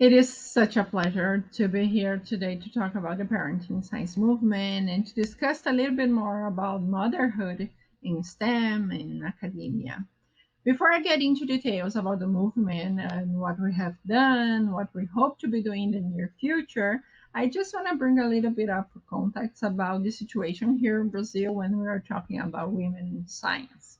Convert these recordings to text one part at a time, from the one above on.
It is such a pleasure to be here today to talk about the parenting science movement and to discuss a little bit more about motherhood in STEM and academia. Before I get into details about the movement and what we have done, what we hope to be doing in the near future, I just want to bring a little bit of context about the situation here in Brazil when we are talking about women in science.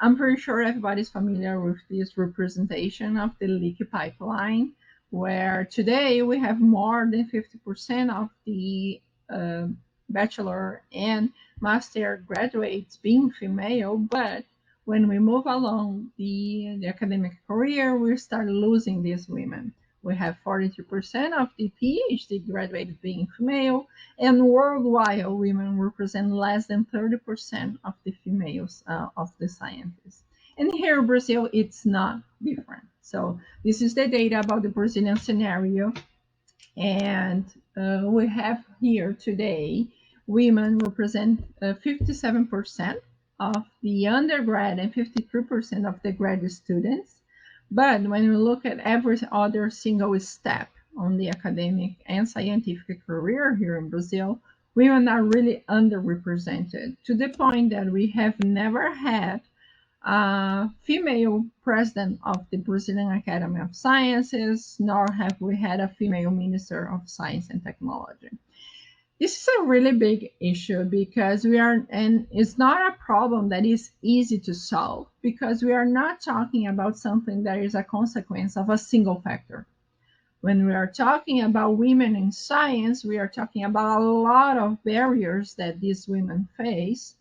I'm pretty sure everybody's familiar with this representation of the leaky pipeline, where today we have more than 50% of the uh, bachelor and master graduates being female, but when we move along the academic career, we start losing these women. We have 42% of the PhD graduates being female, and worldwide, women represent less than 30% of the females of the scientists. And here in Brazil, it's not different. So this is the data about the Brazilian scenario. And we have here today, women represent 57% of the undergrad and 53% of the graduate students. But when we look at every other single step on the academic and scientific career here in Brazil, women are really underrepresented to the point that we have never had a female president of the Brazilian Academy of Sciences, nor have we had a female minister of science and technology. This is a really big issue because we are, and it's not a problem that is easy to solve because we are not talking about something that is a consequence of a single factor. When we are talking about women in science, we are talking about a lot of barriers that these women face,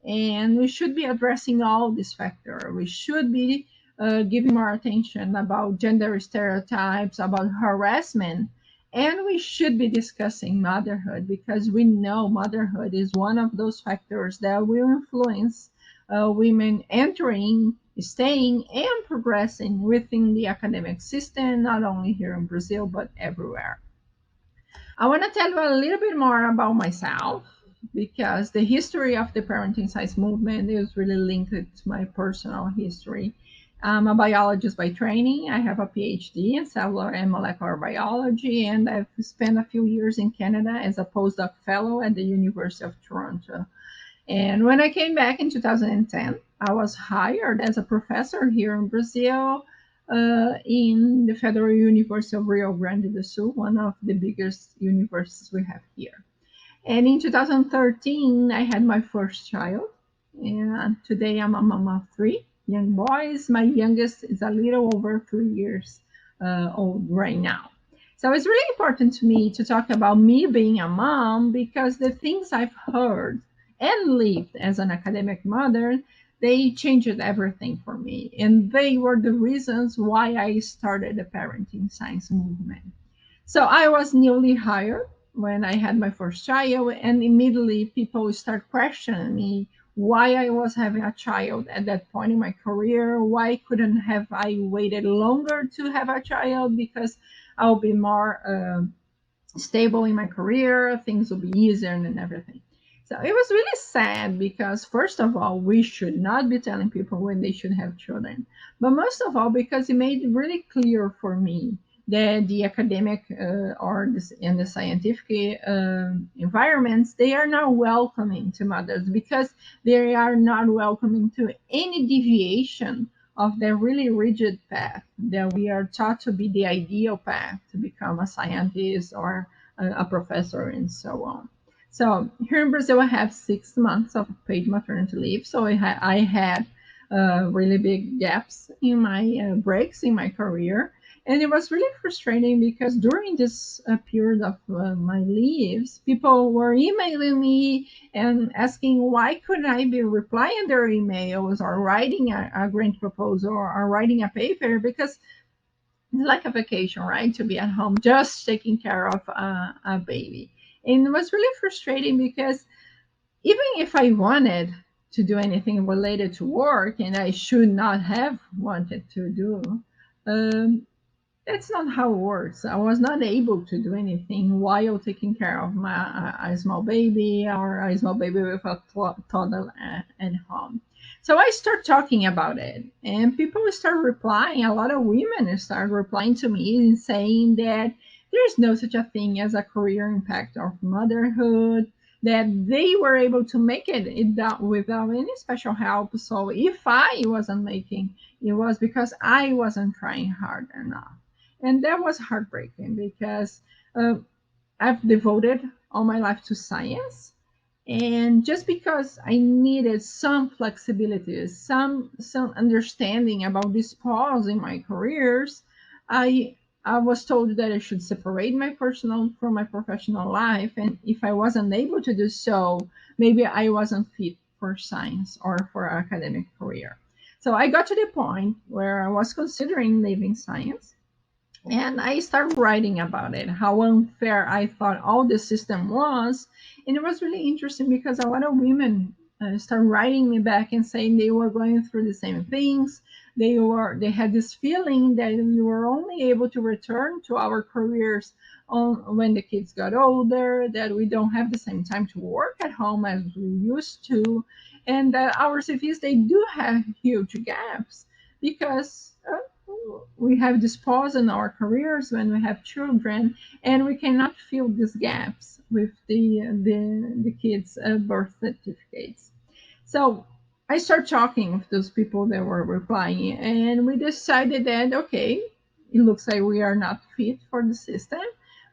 and we should be addressing all these factors. We should be giving more attention about gender stereotypes, about harassment, and we should be discussing motherhood because we know motherhood is one of those factors that will influence women entering, staying, and progressing within the academic system, not only here in Brazil, but everywhere. I want to tell you a little bit more about myself because the history of the parenting science movement is really linked to my personal history. I'm a biologist by training. I have a PhD in cellular and molecular biology, and I've spent a few years in Canada as a postdoc fellow at the University of Toronto. And when I came back in 2010, I was hired as a professor here in Brazil in the Federal University of Rio Grande do Sul, one of the biggest universities we have here. And in 2013, I had my first child. And today I'm a mom of three young boys. My youngest is a little over 3 years old right now. So it's really important to me to talk about me being a mom because the things I've heard and lived as an academic mother, they changed everything for me. And they were the reasons why I started the parenting science movement. So I was newly hired when I had my first child, and immediately people start questioning me why I was having a child at that point in my career. Why couldn't have I waited longer to have a child because I'll be more stable in my career, things will be easier and everything. So it was really sad because, first of all, we should not be telling people when they should have children. But most of all, because it made it really clear for me that the academic and the scientific environments, they are not welcoming to mothers because they are not welcoming to any deviation of the really rigid path that we are taught to be the ideal path to become a scientist or a professor and so on. So here in Brazil, I have 6 months of paid maternity leave. So I had really big gaps in my breaks in my career. And it was really frustrating because during this period of my leaves, people were emailing me and asking why couldn't I be replying their emails or writing a grant proposal or writing a paper because it's like a vacation, right? To be at home just taking care of a baby. And it was really frustrating because even if I wanted to do anything related to work, and I should not have wanted to do, um, that's not how it works. I was not able to do anything while taking care of a small baby or a small baby with a toddler at home. So I start talking about it, and people start replying. A lot of women start replying to me and saying that there's no such a thing as a career impact of motherhood, that they were able to make without any special help. So if I wasn't making, it was because I wasn't trying hard enough. And that was heartbreaking because uh, I've devoted all my life to science, and just because I needed some flexibility, some understanding about this pause in my careers, I I was told that I should separate my personal from my professional life, and if I wasn't able to do so, maybe I wasn't fit for science or for an academic career. So I got to the point where I was considering leaving science, and I started writing about it, how unfair I thought all the system was. And it was really interesting because a lot of women started writing me back and saying they were going through the same things. They had this feeling that we were only able to return to our careers when the kids got older, that we don't have the same time to work at home as we used to, and that our CVs, they do have huge gaps because we have this pause in our careers when we have children, and we cannot fill these gaps with the kids' birth certificates. So I start talking with those people that were replying, and we decided that okay, it looks like we are not fit for the system,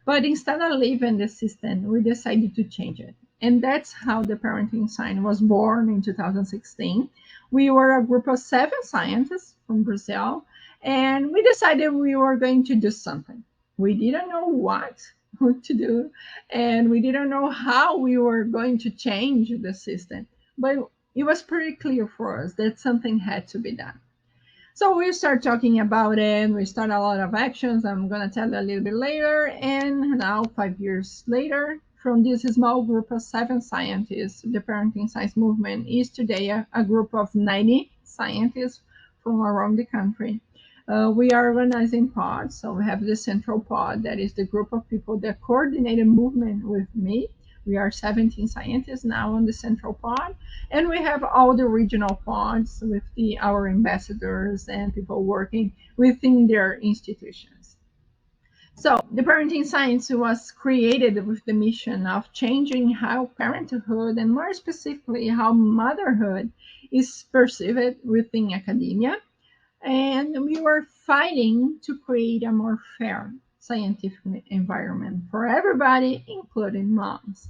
but instead of leaving the system, we decided to change it. And that's how the parenting sign was born in 2016. We were a group of 7 scientists from Brazil, and we decided we were going to do something. We didn't know what to do, and we didn't know how we were going to change the system, but it was pretty clear for us that something had to be done. So we start talking about it. We start a lot of actions. I'm going to tell you a little bit later. And now, 5 years later, from this small group of 7 scientists, the parenting science movement is today a group of 90 scientists from around the country. We are organizing pods. So we have the central pod, that is the group of people that coordinate a movement with me. We are 17 scientists now on the central pod, and we have all the regional pods with our ambassadors and people working within their institutions. So the parenting science was created with the mission of changing how parenthood, and more specifically how motherhood, is perceived within academia. And we were fighting to create a more fair scientific environment for everybody, including moms.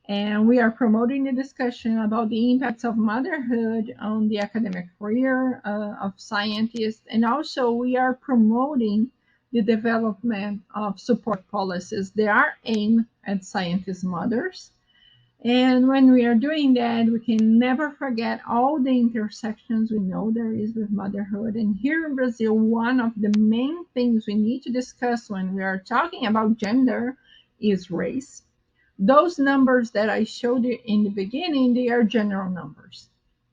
And we are promoting the discussion about the impacts of motherhood on the academic career of scientists. And also, we are promoting the development of support policies that are aimed at scientist mothers. And when we are doing that, we can never forget all the intersections we know there is with motherhood. And here in Brazil, one of the main things we need to discuss when we are talking about gender is race. Those numbers that I showed you in the beginning, they are general numbers.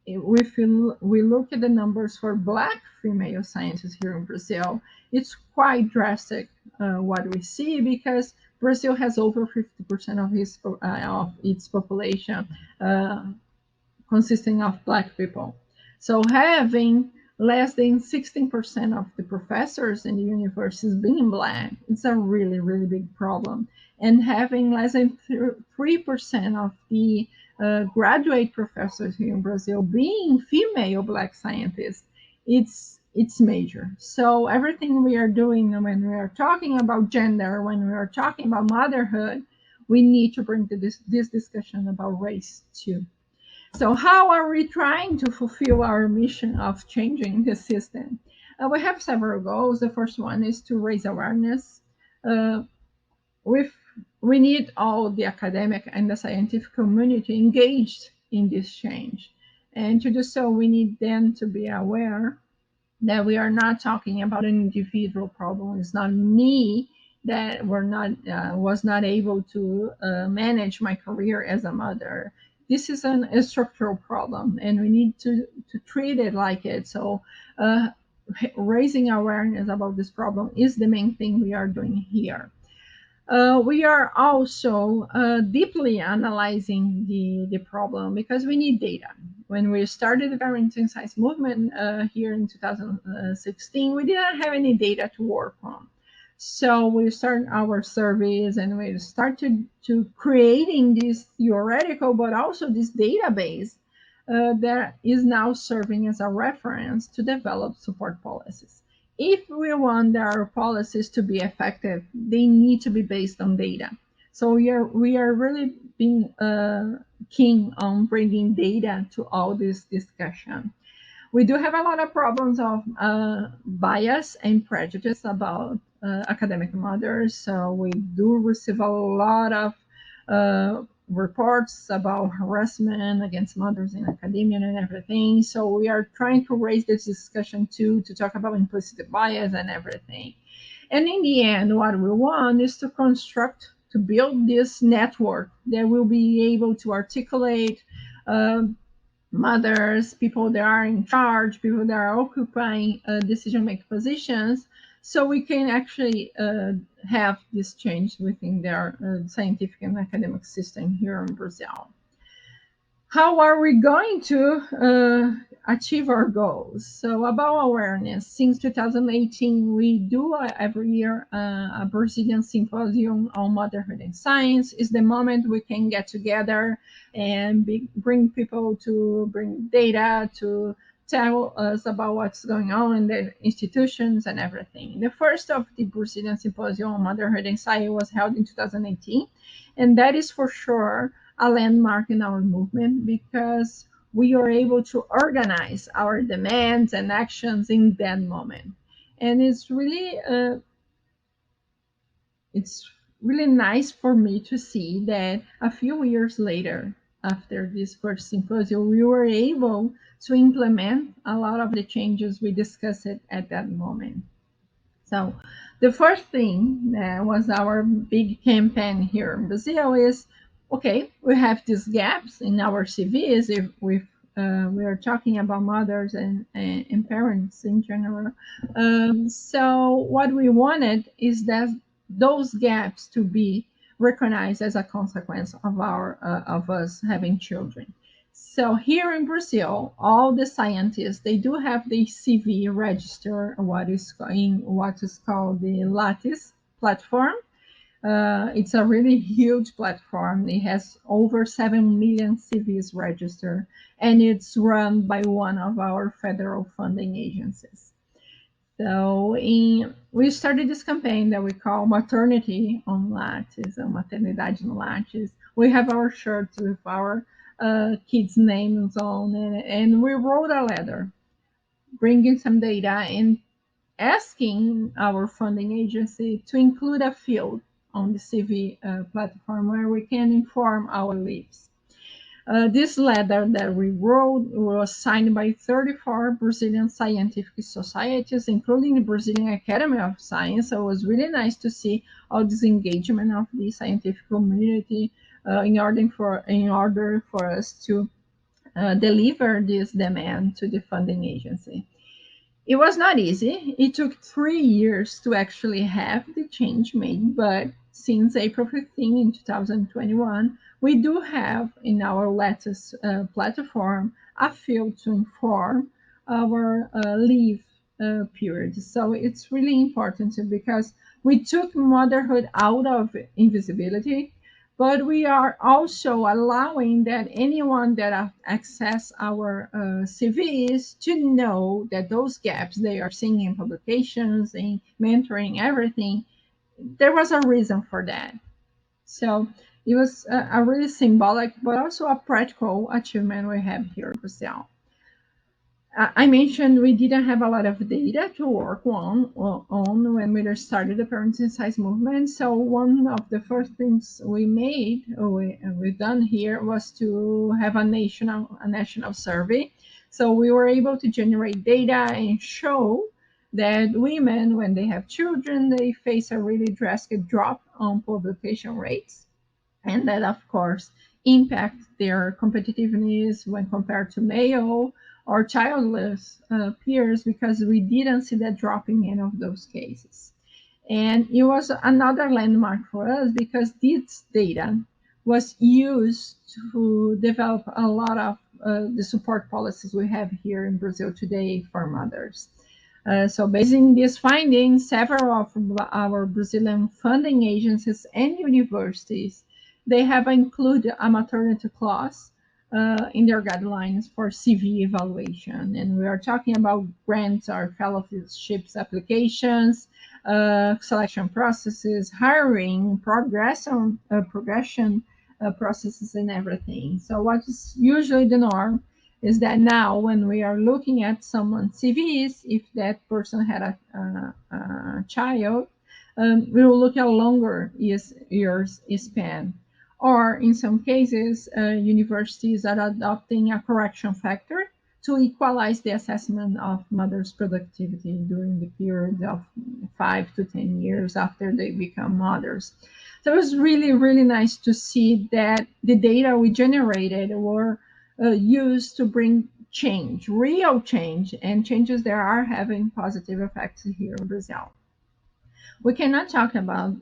If we look at the numbers for Black female scientists here in Brazil, it's quite drastic what we see, because Brazil has over 50% of its population uh, consisting of Black people. So having less than 16% of the professors in the universities being Black, it's a really, really big problem. And having less than 3% of the graduate professors here in Brazil being female Black scientists, it's major. So everything we are doing when we are talking about gender, when we are talking about motherhood, we need to bring this discussion about race too. So, how are we trying to fulfill our mission of changing the system? We have several goals. The first one is to raise awareness. Uh, with we need all the academic and the scientific community engaged in this change, and to do so, we need them to be aware that we are not talking about an individual problem. It's not me that was not able to manage my career as a mother. This is a structural problem, and we need to treat it like it. So, uh, raising awareness about this problem is the main thing we are doing here. We are also deeply analyzing the problem because we need data. when we started the parenting science movement here in 2016, we didn't have any data to work on. So we start our surveys and we started to creating this theoretical, but also this database that is now serving as a reference to develop support policies. If we want our policies to be effective, they need to be based on data. So we are really being keen on bringing data to all this discussion. We do have a lot of problems of bias and prejudice about academic mothers. So we do receive a lot of reports about harassment against mothers in academia and everything. So we are trying to raise this discussion too, to talk about implicit bias and everything. And in the end, what we want is to construct, to build this network that will be able to articulate mothers, people that are in charge, people that are occupying decision-making positions, so we can actually have this change within their scientific and academic system here in Brazil. How are we going to achieve our goals? So about awareness, since 2018, we do every year a Brazilian symposium on motherhood and science. Is the moment we can get together and bring people to bring data to tell us about what's going on in the institutions and everything. The first of the Brazilian symposium on motherhood and science was held in 2018, and that is for sure a landmark in our movement because we are able to organize our demands and actions in that moment. And it's really nice for me to see that a few years later, after this first symposium, we were able to implement a lot of the changes we discussed at that moment. So the first thing that was our big campaign here in Brazil is, okay, we have these gaps in our CVs if we are talking about mothers and parents in general. So what we wanted is that those gaps to be recognized as a consequence of our of us having children. So here in Brazil, all the scientists they do have the CV register, what is called the Lattice platform. It's a really huge platform. It has over 7 million CVs registered, and it's run by one of our federal funding agencies. So we started this campaign that we call Maternity on Lattice, or Maternidade no Lattice. We have our shirts with our kids' names on, and we wrote a letter bringing some data and asking our funding agency to include a field on the CV platform where we can inform our leaves. This letter that we wrote was signed by 34 Brazilian scientific societies, including the Brazilian Academy of Science. So it was really nice to see all this engagement of the scientific community in order for us to deliver this demand to the funding agency. It was not easy. It took 3 years to actually have the change made, but since April 15 in 2021, we do have in our Lattice platform a field to inform our leave period. So it's really important because we took motherhood out of invisibility, but we are also allowing that anyone that access our CVs to know that those gaps they are seeing in publications, in mentoring, everything, there was a reason for that. So it was a really symbolic, but also a practical achievement we have here in Brazil. I mentioned we didn't have a lot of data to work on when we started the parenting science movement. So one of the first things we've done here was to have a national survey. So we were able to generate data and show that women, when they have children, they face a really drastic drop on publication rates, and that of course impact their competitiveness when compared to male or childless peers, because we didn't see that drop in any of those cases. And it was another landmark for us because this data was used to develop a lot of the support policies we have here in Brazil today for mothers. So, based on these findings, several of our Brazilian funding agencies and universities they have included a maternity clause in their guidelines for CV evaluation, and we are talking about grants or fellowships applications, selection processes, hiring, progression processes, and everything. So, what is usually the norm is that now when we are looking at someone's CVs, if that person had a child, we will look at longer years span. Or in some cases, universities are adopting a correction factor to equalize the assessment of mothers' productivity during the period of 5 to 10 years after they become mothers. So it was really, really nice to see that the data we generated were used to bring change, real change, and changes that are having positive effects here in Brazil. We cannot talk about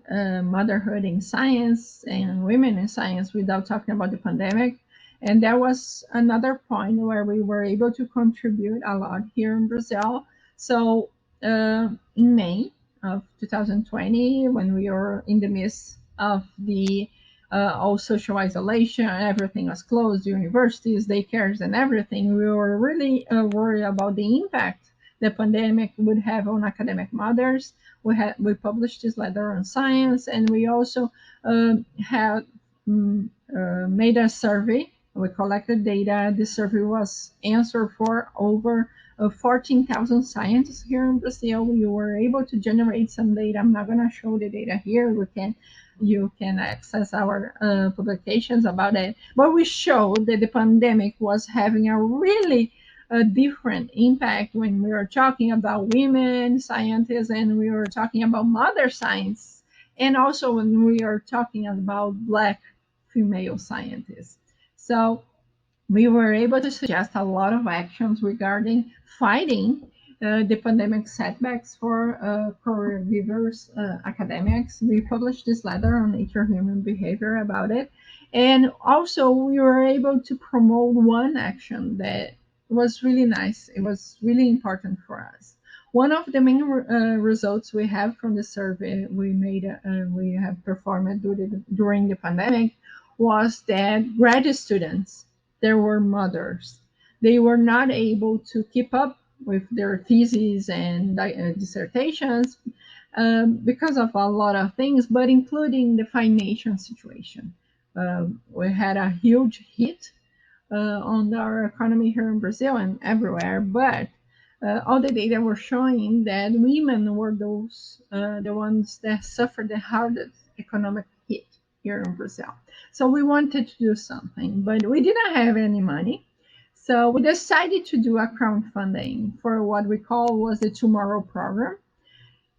motherhood in science and women in science without talking about the pandemic. And that was another point where we were able to contribute a lot here in Brazil. So in May of 2020, when we were in the midst of the all social isolation, everything was closed, universities, daycares, and everything, we were really worried about the impact the pandemic would have on academic mothers. We published this letter on Science, and we also had made a survey. We collected data. The survey was answered for over 14,000 scientists here in Brazil. We were able to generate some data. I'm not going to show the data here. You can access our publications about it. But we showed that the pandemic was having a really a different impact when we were talking about women scientists and we were talking about mother science, and also when we are talking about Black female scientists. So we were able to suggest a lot of actions regarding fighting the pandemic setbacks for career givers, academics. We published this letter on Nature Human Behavior about it. And also, we were able to promote one action that was really nice. It was really important for us. One of the main results we have from the survey we have performed during the pandemic was that graduate students, there were mothers. They were not able to keep up with their theses and dissertations because of a lot of things, but including the financial situation. We had a huge hit on our economy here in Brazil and everywhere, but all the data were showing that women were the ones that suffered the hardest economic hit here in Brazil. So we wanted to do something, but we didn't have any money. So we decided to do a crowdfunding for what we call was the Tomorrow Program.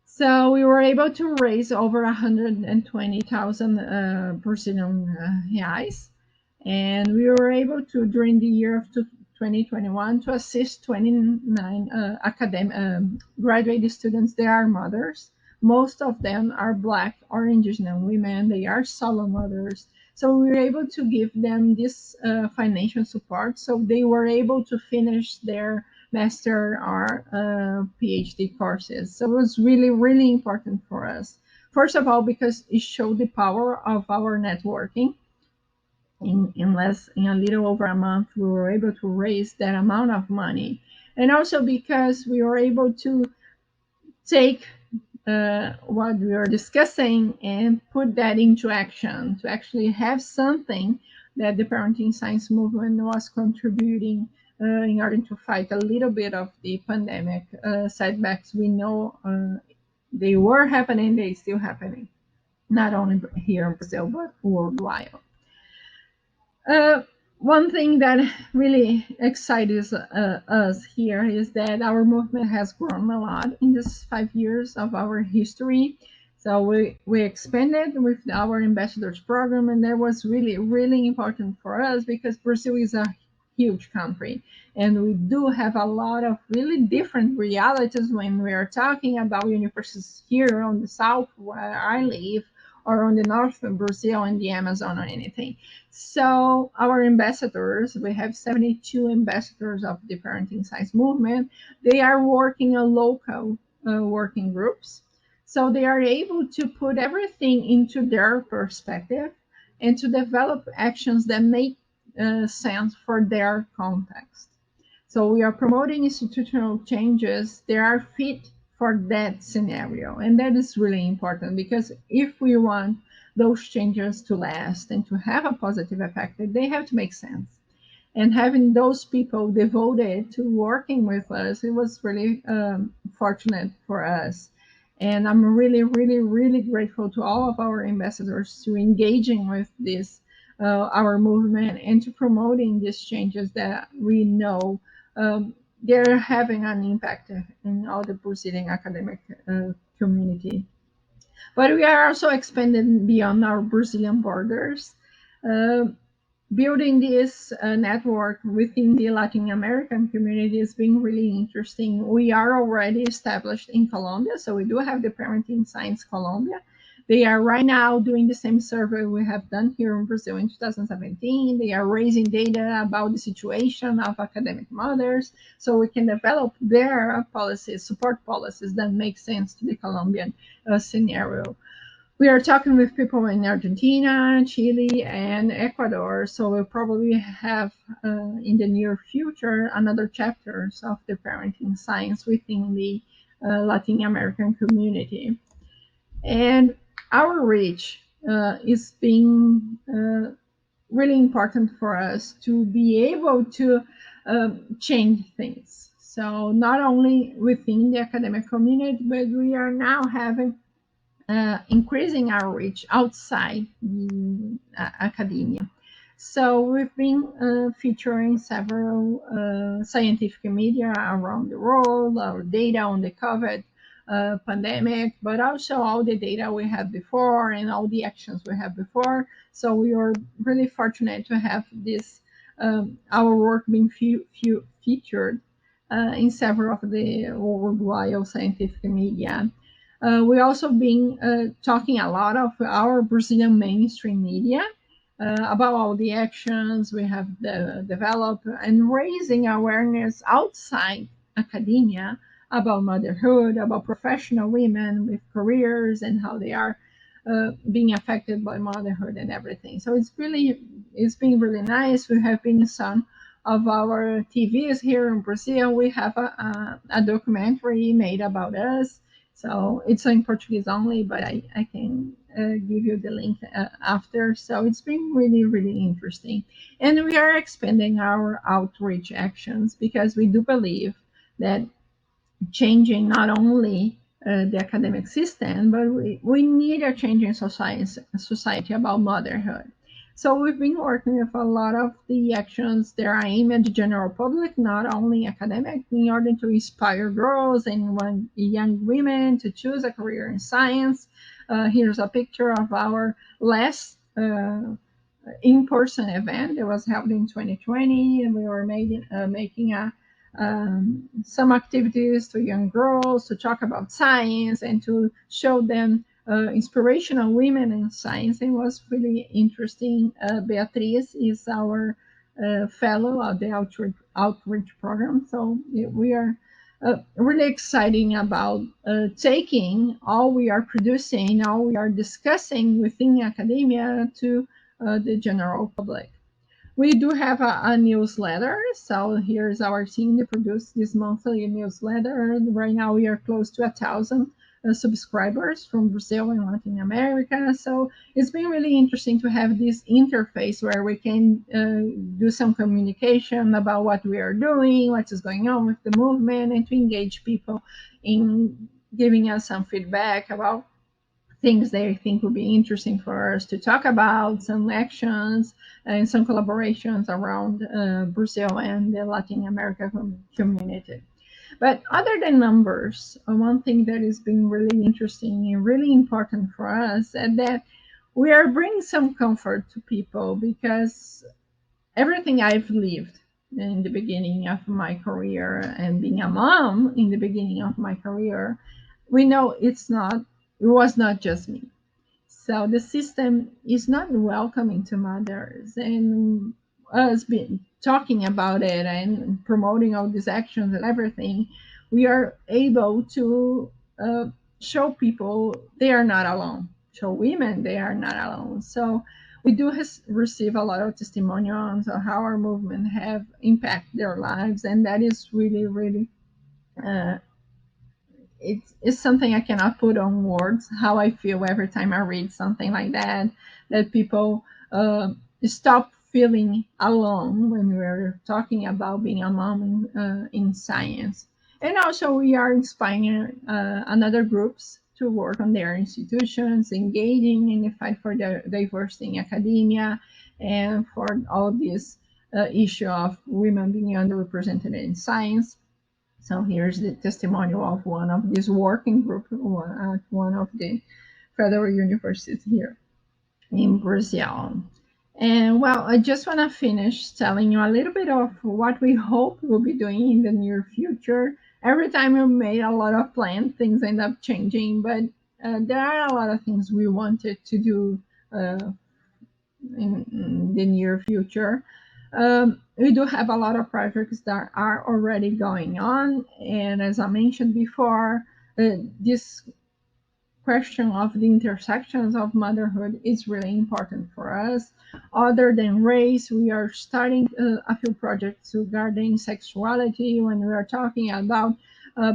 So we were able to raise over 120,000 Brazilian reais, and we were able to, during the year of 2021, to assist 29 graduate students. They are mothers. Most of them are Black or Indigenous women. They are solo mothers. So we were able to give them this financial support. So they were able to finish their master or PhD courses. So it was really, really important for us. First of all, because it showed the power of our networking. In a little over a month, we were able to raise that amount of money, and also because we were able to take what we were discussing and put that into action to actually have something that the parenting science movement was contributing in order to fight a little bit of the pandemic setbacks. We know they were happening, they still happening, not only here in Brazil but worldwide. Uh, One thing that really excites us here is that our movement has grown a lot in this 5 years of our history. So we expanded with our ambassadors program, and that was really, really important for us because Brazil is a huge country, and we do have a lot of really different realities when we are talking about universities here on the south where I live, or on the north of Brazil in the Amazon or anything. So our ambassadors, we have 72 ambassadors of the parenting science movement. They are working on local working groups. So they are able to put everything into their perspective and to develop actions that make sense for their context. So we are promoting institutional changes that are fit for that scenario. And that is really important because if we want those changes to last and to have a positive effect, they have to make sense. And having those people devoted to working with us, it was really fortunate for us. And I'm really, really, really grateful to all of our ambassadors to engaging with this, our movement, and to promoting these changes that we know they're having an impact in all the Brazilian academic community. But we are also expanding beyond our Brazilian borders. Uh, Building this network within the Latin American community has been really interesting. We are already established in Colombia, so we do have the Parenting Science Colombia. They are right now doing the same survey we have done here in Brazil in 2017. They are raising data about the situation of academic mothers, so we can develop their policies, support policies that make sense to the Colombian scenario. We are talking with people in Argentina, Chile, and Ecuador. So we'll probably have in the near future another chapters of the parenting science within the Latin American community. And our reach is being really important for us to be able to change things. So not only within the academic community, but we are now having increasing our reach outside academia. So we've been featuring several scientific media around the world, our data on the COVID pandemic, but also all the data we had before and all the actions we had before. So we are really fortunate to have this, our work being featured in several of the worldwide scientific media. We also been talking a lot of our Brazilian mainstream media about all the actions we have developed and raising awareness outside academia about motherhood, about professional women with careers and how they are being affected by motherhood and everything. So it's been really nice. We have been some of our TVs here in Brazil. We have a documentary made about us, so it's in Portuguese only, but I can give you the link after. So it's been really, really interesting. And we are expanding our outreach actions because we do believe that changing not only the academic system, but we need a change in society about motherhood. So we've been working with a lot of the actions that are aimed at the general public, not only academic, in order to inspire girls and young women to choose a career in science. Here's a picture of our last in-person event that was held in 2020, and we were making some activities to young girls to talk about science and to show them inspirational women in science. It was really interesting. Beatriz is our fellow of the outreach program, so we are really exciting about taking all we are producing, all we are discussing within academia to the general public. We do have a newsletter. So here's our team that produced this monthly newsletter. Right now we are close to 1,000 subscribers from Brazil and Latin America. So it's been really interesting to have this interface where we can do some communication about what we are doing, what is going on with the movement, and to engage people in giving us some feedback about things they think would be interesting for us to talk about, some actions and some collaborations around Brazil and the Latin America community. But other than numbers, one thing that has been really interesting and really important for us is that we are bringing some comfort to people because everything I've lived in the beginning of my career and being a mom in the beginning of my career, we know it was not just me. So the system is not welcoming to mothers, and us being talking about it and promoting all these actions and everything, we are able to uh, show people they are not alone, show women they are not alone. So we do receive a lot of testimonials of how our movement have impacted their lives, and that is really, really uh, it's something I cannot put on words how I feel every time I read something like that. That people stop feeling alone when we're talking about being a mom in science. And also, we are inspiring another groups to work on their institutions, engaging in the fight for diversity in academia, and for all this issue of women being underrepresented in science. So here's the testimonial of one of this working group at one of the federal universities here in Brazil. And well, I just want to finish telling you a little bit of what we hope we'll be doing in the near future. Every time we made a lot of plans, things end up changing, but there are a lot of things we wanted to do uh, in the near future. We do have a lot of projects that are already going on, and as I mentioned before, this question of the intersections of motherhood is really important for us. Other than race, we are starting a few projects regarding sexuality when we are talking about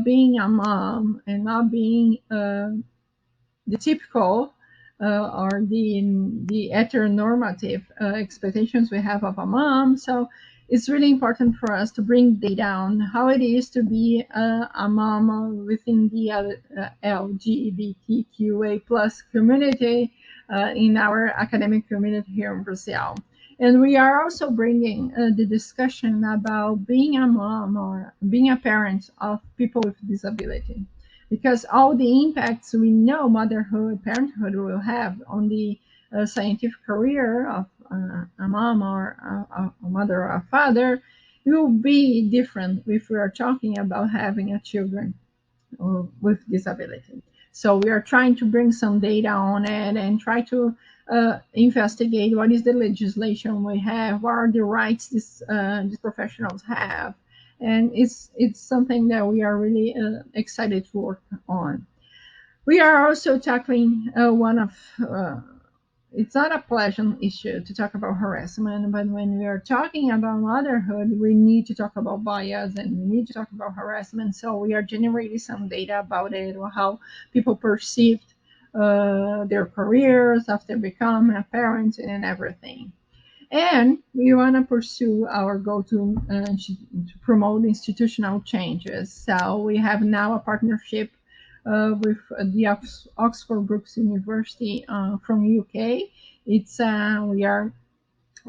being a mom and not being the typical or the heteronormative expectations we have of a mom. So it's really important for us to bring data on how it is to be a mom within the LGBTQA plus community in our academic community here in Brazil. And we are also bringing the discussion about being a mom or being a parent of people with disability, because all the impacts we know motherhood, parenthood will have on the scientific career of a mom or a mother or a father will be different if we are talking about having a children with disability. So we are trying to bring some data on it and try to investigate what is the legislation we have, what are the rights these professionals have, and it's something that we are really excited to work on. We are also tackling one of it's not a pleasant issue to talk about harassment, but when we are talking about motherhood, we need to talk about bias and we need to talk about harassment. So we are generating some data about it, or how people perceived their careers after becoming a parent and everything. And we want to pursue our goal to promote institutional changes. So we have now a partnership with the Oxford Brookes University from UK. It's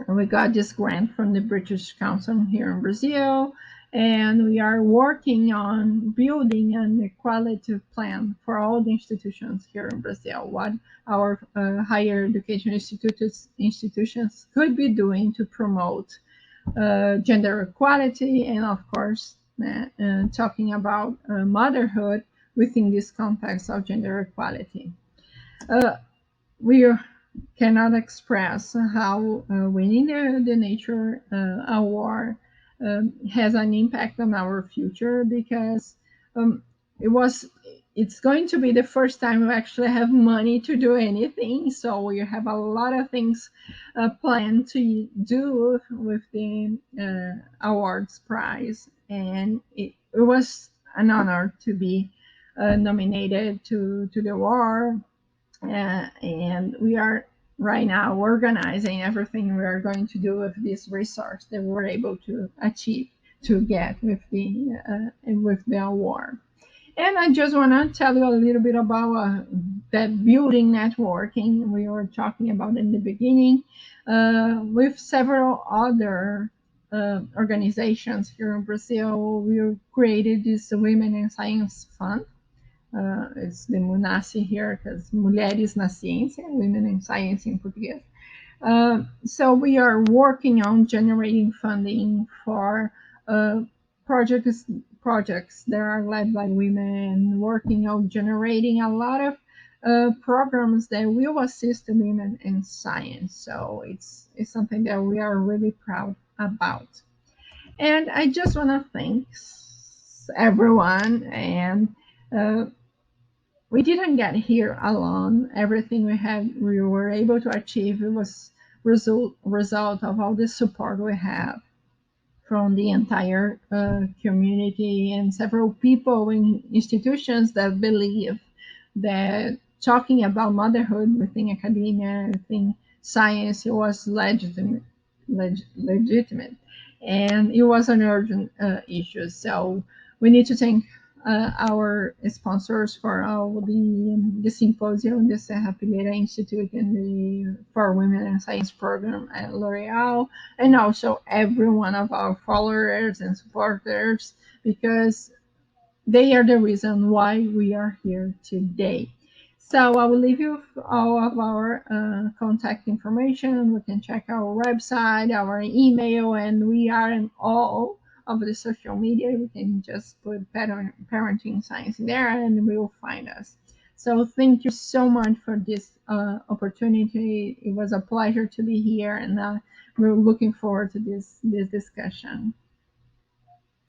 we got this grant from the British Council here in Brazil, and we are working on building an equality plan for all the institutions here in Brazil. What our higher education institutions could be doing to promote gender equality, and of course, talking about motherhood within this context of gender equality. Uh, we cannot express how winning the Nature Award has an impact on our future, because um, it was it's going to be the first time we actually have money to do anything. So we have a lot of things planned to do with the awards prize, and it was an honor to be nominated to the award. And we are right now organizing everything we are going to do with this resource that we're able to achieve to get with the award. And I just want to tell you a little bit about that building networking we were talking about in the beginning, with several other organizations here in Brazil. We created this Women in Science Fund. It's the MUNACI here, because Mulheres na Ciência, Women in Science in Portuguese. So we are working on generating funding for uh, projects that are led by women, working on generating a lot of programs that will assist women in science. So it's something that we are really proud about. And I just want to thank everyone. And uh, we didn't get here alone. Everything we were able to achieve, it was result of all the support we have from the entire community and several people in institutions that believe that talking about motherhood within academia, within science, it was legitimate, and it was an urgent issue. So we need to thank our sponsors for all the symposium, the Serra Pilheira Institute, and the For Women in Science program at L'Oreal, and also every one of our followers and supporters, because they are the reason why we are here today. So I will leave you all of our contact information. We can check our website, our email, and we are in all of the social media. We can just put parenting science there and we will find us. So thank you so much for this opportunity. It was a pleasure to be here, and we're looking forward to this discussion.